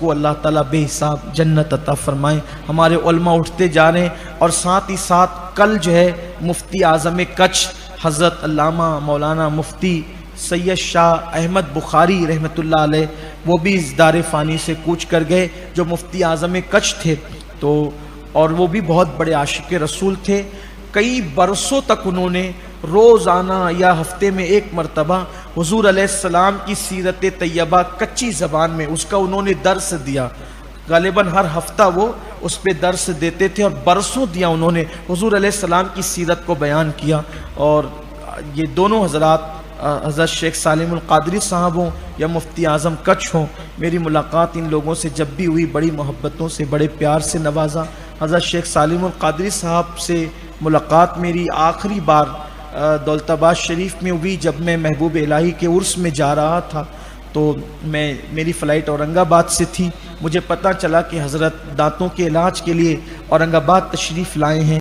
کو اللہ تعالیٰ بے حساب جنت عطا فرمائیں۔ ہمارے علماء اٹھتے جا رہے ہیں، اور ساتھ ہی ساتھ کل جو ہے مفتی اعظم کچھ حضرت علامہ مولانا مفتی سید شاہ احمد بخاری رحمۃ اللہ علیہ وہ بھی اس دار فانی سے کوچ کر گئے، جو مفتی اعظم کچھ تھے، تو اور وہ بھی بہت بڑے عاشق رسول تھے۔ کئی برسوں تک انہوں نے روزانہ یا ہفتے میں ایک مرتبہ حضور علیہ السلام کی سیرت طیبہ کچی زبان میں اس کا انہوں نے درس دیا۔ غالباً ہر ہفتہ وہ اس پہ درس دیتے تھے، اور برسوں دیا انہوں نے حضور علیہ السلام کی سیرت کو بیان کیا۔ اور یہ دونوں حضرات حضرت شیخ سالم القادری صاحب ہوں یا مفتی اعظم کچھ ہوں، میری ملاقات ان لوگوں سے جب بھی ہوئی بڑی محبتوں سے بڑے پیار سے نوازا۔ حضرت شیخ سالم القادری صاحب سے ملاقات میری آخری بار دولت آباد شریف میں ہوئی جب میں محبوب الہی کے عرس میں جا رہا تھا، تو میری فلائٹ اورنگ آباد سے تھی۔ مجھے پتہ چلا کہ حضرت دانتوں کے علاج کے لیے اورنگ آباد تشریف لائے ہیں۔